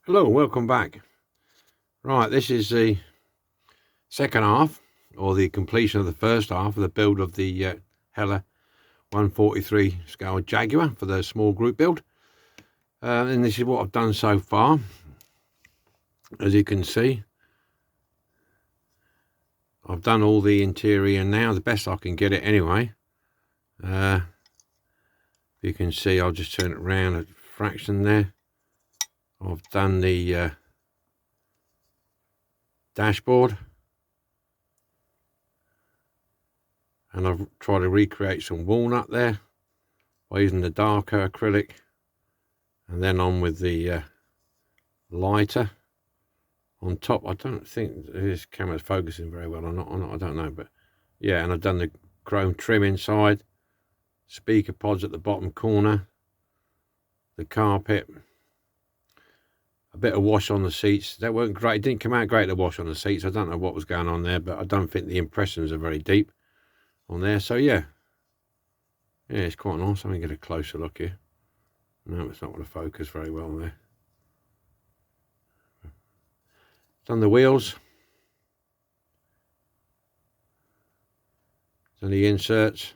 Hello, welcome back. Right, this is the second half, or the completion of the first half of the build of the Hella 143 scale Jaguar for the small group build. And this is what I've done so far. As you can see, I've done all the interior now, the best I can get it anyway. You can see, I'll just turn it around a fraction there. I've done the dashboard, and I've tried to recreate some walnut there by using the darker acrylic, and then on with the lighter on top. I don't think this camera's focusing very well or not, I don't know, but yeah. And I've done the chrome trim inside, speaker pods at the bottom corner, the carpet, a bit of wash on the seats. That weren't great, it didn't come out great, the wash on the seats. I don't know what was going on there, but I don't think the impressions are very deep on there. So yeah, it's quite nice. Let me get a closer look here. No, it's not going to focus very well there. Done the wheels, done the inserts.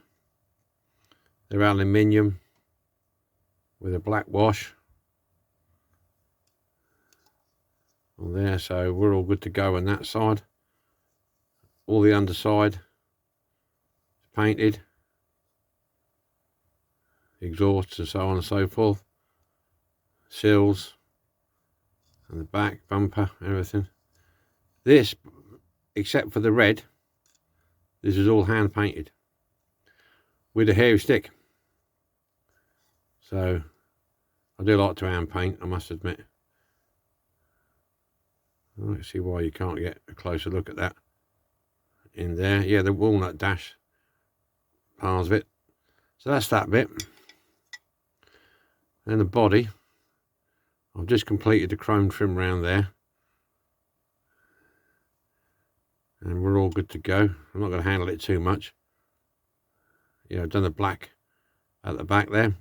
They're aluminium with a black wash on there, so we're all good to go on that side. All the underside is painted, exhausts and so on and so forth, sills and the back bumper, everything. This, except for the red, this is all hand painted with a hairy stick. So I do like to hand paint, I must admit. Let's see why you can't get a closer look at that in there. Yeah, the walnut dash parts of it. So that's that bit. And the body, I've just completed the chrome trim around there, and we're all good to go. I'm not going to handle it too much. Yeah, I've done the black at the back there.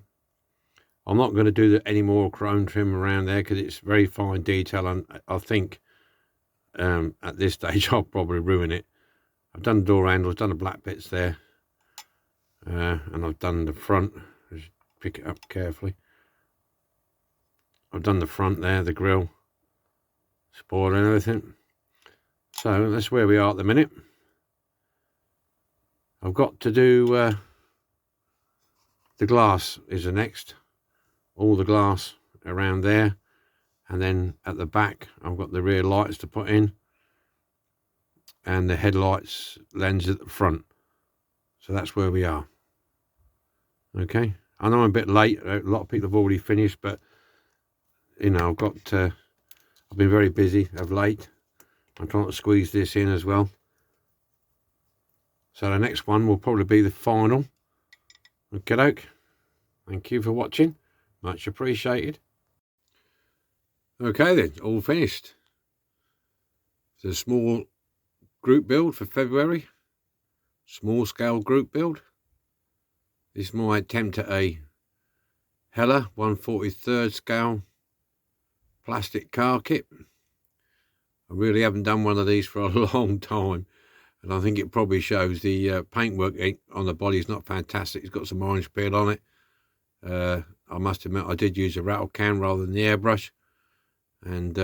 I'm not going to do any more chrome trim around there because it's very fine detail, and I think at this stage I'll probably ruin it. I've done the door handles, done the black bits there, and I've done the front. Just pick it up carefully. I've done the front there, the grille, spoiler and everything. So that's where we are at the minute. I've got to do the glass is the next. All the glass around there, and then at the back I've got the rear lights to put in, and the headlights lens at the front. So that's where we are. Okay, I know I'm a bit late. A lot of people have already finished, but you know, I've been very busy of late. I'm trying to squeeze this in as well. So the next one will probably be the final. Okay, doke. Thank you for watching. Much appreciated. Okay then, all finished. It's a small group build for February. Small scale group build. This is my attempt at a Hella 143rd scale plastic car kit. I really haven't done one of these for a long time, and I think it probably shows. The paintwork on the body is not fantastic. It's got some orange peel on it. I must admit I did use a rattle can rather than the airbrush, and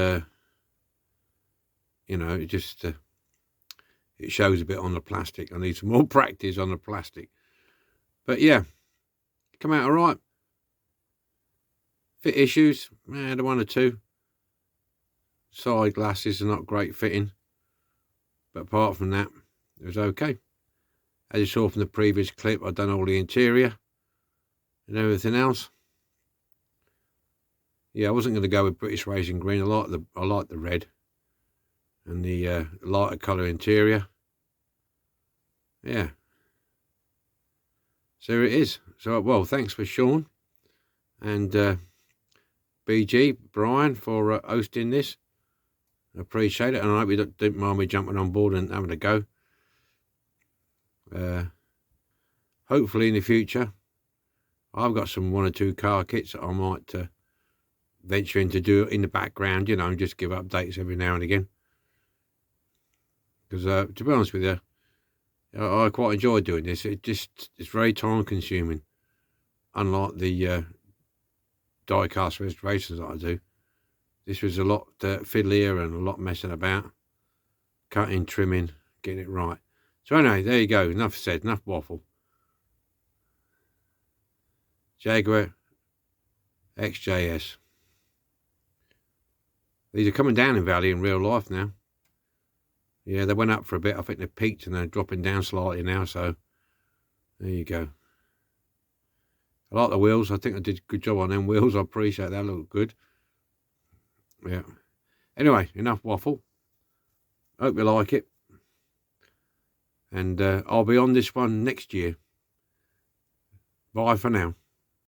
you know, it just it shows a bit on the plastic. I need some more practice on the plastic, but yeah, come out all right. Fit issues, I had one or two. Side glasses are not great fitting, but apart from that, it was okay. As you saw from the previous clip, I've done all the interior and everything else. Yeah, I wasn't going to go with British Racing Green. I like the red and the lighter colour interior. Yeah. So it is. So, well, thanks for Shuan and BG, Brian, for hosting this. I appreciate it, and I hope you didn't mind me jumping on board and having a go. Hopefully in the future, I've got some 1 or 2 car kits that I might venturing to do it in the background, you know, and just give updates every now and again. Because to be honest with you, I quite enjoy doing this. It's very time consuming, unlike the die-cast restorations that I do. This was a lot fiddlier and a lot messing about, cutting, trimming, getting it right. So anyway, there you go. Enough said, enough waffle. Jaguar XJS. These are coming down in value in real life now. Yeah, they went up for a bit. I think they peaked and they're dropping down slightly now. So there you go. I like the wheels. I think I did a good job on them wheels. I appreciate that. Look good. Yeah. Anyway, enough waffle. Hope you like it. And I'll be on this one next year. Bye for now.